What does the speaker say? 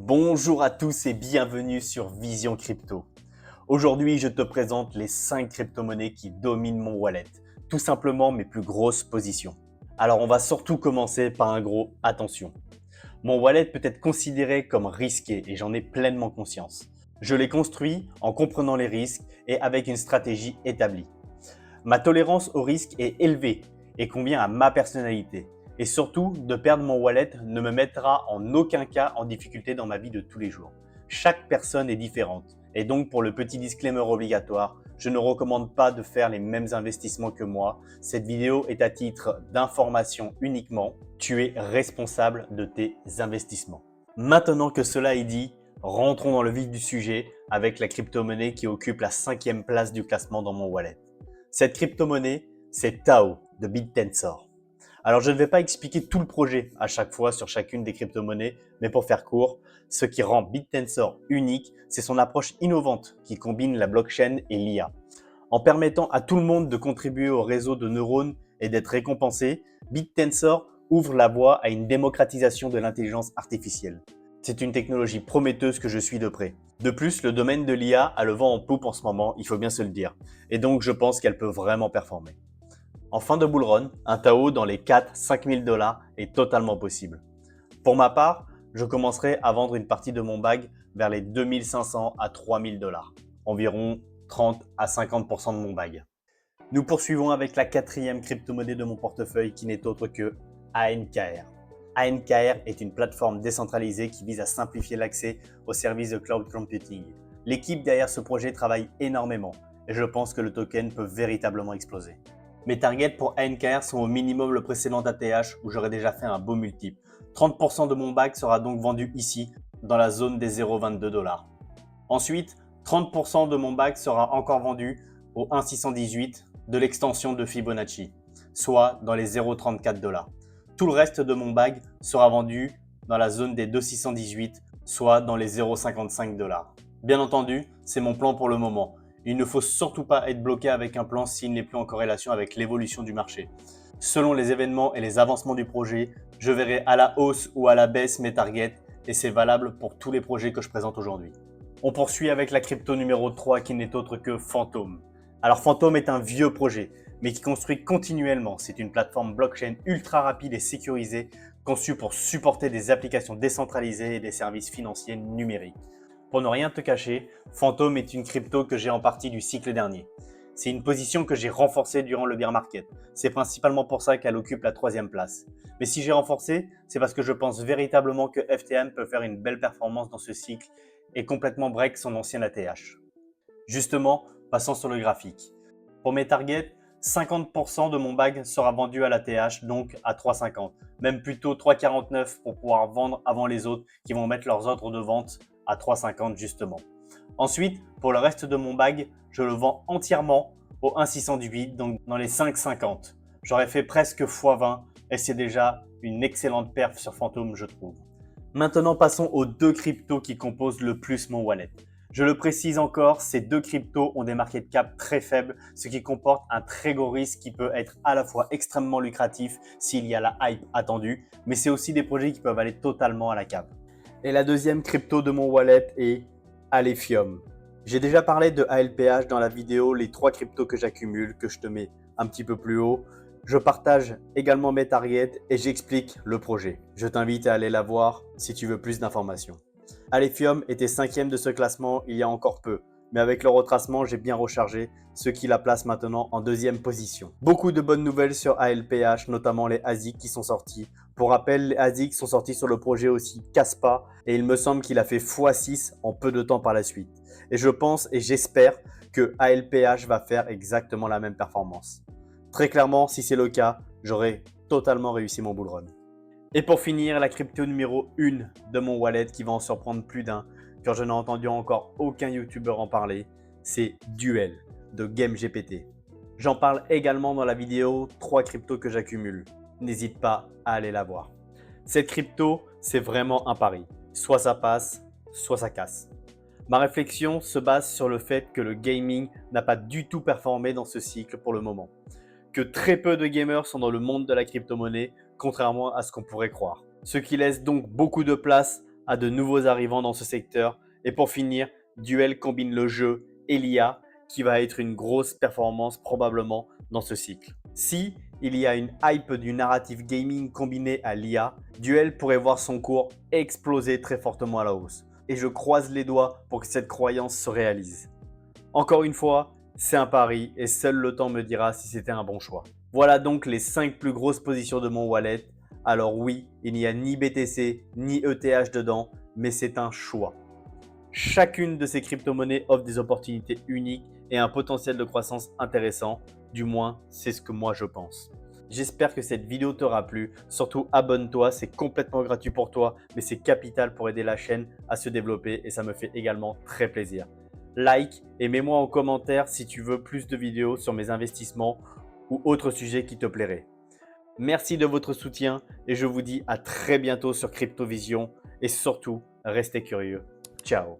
Bonjour à tous et bienvenue sur Vision Crypto. Aujourd'hui, je te présente les 5 crypto-monnaies qui dominent mon wallet. Tout simplement mes plus grosses positions. Alors, on va surtout commencer par un gros attention. Mon wallet peut être considéré comme risqué et j'en ai pleinement conscience. Je l'ai construit en comprenant les risques et avec une stratégie établie. Ma tolérance au risque est élevée et convient à ma personnalité. Et surtout, de perdre mon wallet ne me mettra en aucun cas en difficulté dans ma vie de tous les jours. Chaque personne est différente. Et donc, pour le petit disclaimer obligatoire, je ne recommande pas de faire les mêmes investissements que moi. Cette vidéo est à titre d'information uniquement. Tu es responsable de tes investissements. Maintenant que cela est dit, rentrons dans le vif du sujet avec la crypto-monnaie qui occupe la 5e place du classement dans mon wallet. Cette crypto-monnaie, c'est Tao de BitTensor. Alors, je ne vais pas expliquer tout le projet à chaque fois sur chacune des crypto-monnaies, mais pour faire court, ce qui rend BitTensor unique, c'est son approche innovante qui combine la blockchain et l'IA. En permettant à tout le monde de contribuer au réseau de neurones et d'être récompensé, BitTensor ouvre la voie à une démocratisation de l'intelligence artificielle. C'est une technologie prometteuse que je suis de près. De plus, le domaine de l'IA a le vent en poupe en ce moment, il faut bien se le dire. Et donc, je pense qu'elle peut vraiment performer. En fin de bull run, un Tao dans les 4-5 000 $ est totalement possible. Pour ma part, je commencerai à vendre une partie de mon bag vers les 2 500 à 3 000 $, environ 30 à 50% de mon bag. Nous poursuivons avec la 4e crypto-monnaie de mon portefeuille qui n'est autre que ANKR. ANKR est une plateforme décentralisée qui vise à simplifier l'accès aux services de cloud computing. L'équipe derrière ce projet travaille énormément et je pense que le token peut véritablement exploser. Mes targets pour ANKR sont au minimum le précédent ATH où j'aurais déjà fait un beau multiple. 30% de mon bag sera donc vendu ici, dans la zone des 0,22 $. Ensuite, 30% de mon bag sera encore vendu au 1,618 de l'extension de Fibonacci, soit dans les 0,34 $. Tout le reste de mon bag sera vendu dans la zone des 2,618, soit dans les 0,55 $. Bien entendu, c'est mon plan pour le moment. Il ne faut surtout pas être bloqué avec un plan s'il n'est plus en corrélation avec l'évolution du marché. Selon les événements et les avancements du projet, je verrai à la hausse ou à la baisse mes targets et c'est valable pour tous les projets que je présente aujourd'hui. On poursuit avec la crypto numéro 3 qui n'est autre que Phantom. Alors Phantom est un vieux projet, mais qui construit continuellement. C'est une plateforme blockchain ultra rapide et sécurisée, conçue pour supporter des applications décentralisées et des services financiers numériques. Pour ne rien te cacher, Phantom est une crypto que j'ai en partie du cycle dernier. C'est une position que j'ai renforcée durant le bear market. C'est principalement pour ça qu'elle occupe la 3e place. Mais si j'ai renforcé, c'est parce que je pense véritablement que FTM peut faire une belle performance dans ce cycle et complètement break son ancien ATH. Justement, passons sur le graphique. Pour mes targets, 50% de mon bag sera vendu à l'ATH, donc à 3,50. Même plutôt 3,49 pour pouvoir vendre avant les autres qui vont mettre leurs ordres de vente à 3,50 justement. Ensuite, pour le reste de mon bag, je le vends entièrement au 1,618, donc dans les 5,50. J'aurais fait presque x20 et c'est déjà une excellente perf sur Phantom, je trouve. Maintenant, passons aux 2 cryptos qui composent le plus mon wallet. Je le précise encore, ces 2 cryptos ont des market cap très faibles, ce qui comporte un très gros risque qui peut être à la fois extrêmement lucratif s'il y a la hype attendue, mais c'est aussi des projets qui peuvent aller totalement à la cape. Et la 2e crypto de mon wallet est Alephium. J'ai déjà parlé de ALPH dans la vidéo les 3 cryptos que j'accumule, que je te mets un petit peu plus haut. Je partage également mes targets et j'explique le projet. Je t'invite à aller la voir si tu veux plus d'informations. Alephium était 5e de ce classement il y a encore peu, mais avec le retracement, j'ai bien rechargé, ce qui la place maintenant en 2e position. Beaucoup de bonnes nouvelles sur ALPH, notamment les ASIC qui sont sortis. Pour rappel, les ASIC sont sortis sur le projet aussi Caspa et il me semble qu'il a fait x6 en peu de temps par la suite. Et je pense et j'espère que ALPH va faire exactement la même performance. Très clairement, si c'est le cas, j'aurai totalement réussi mon bull run. Et pour finir, la crypto numéro 1 de mon wallet qui va en surprendre plus d'un, car je n'ai entendu encore aucun YouTuber en parler, c'est Duel de GameGPT. J'en parle également dans la vidéo 3 cryptos que j'accumule. N'hésite pas à aller la voir. Cette crypto, c'est vraiment un pari. Soit ça passe, soit ça casse. Ma réflexion se base sur le fait que le gaming n'a pas du tout performé dans ce cycle pour le moment. Que très peu de gamers sont dans le monde de la crypto-monnaie, contrairement à ce qu'on pourrait croire. Ce qui laisse donc beaucoup de place à de nouveaux arrivants dans ce secteur. Et pour finir, Duel combine le jeu et l'IA qui va être une grosse performance probablement dans ce cycle. Si il y a une hype du narrative gaming combiné à l'IA, Duel pourrait voir son cours exploser très fortement à la hausse. Et je croise les doigts pour que cette croyance se réalise. Encore une fois, c'est un pari et seul le temps me dira si c'était un bon choix. Voilà donc les 5 plus grosses positions de mon wallet. Alors oui, il n'y a ni BTC ni ETH dedans, mais c'est un choix. Chacune de ces crypto-monnaies offre des opportunités uniques et un potentiel de croissance intéressant. Du moins, c'est ce que moi je pense. J'espère que cette vidéo t'aura plu. Surtout, abonne-toi, c'est complètement gratuit pour toi, mais c'est capital pour aider la chaîne à se développer et ça me fait également très plaisir. Like et mets-moi en commentaire si tu veux plus de vidéos sur mes investissements ou autres sujets qui te plairaient. Merci de votre soutien et je vous dis à très bientôt sur CryptoVision et surtout, restez curieux. Ciao.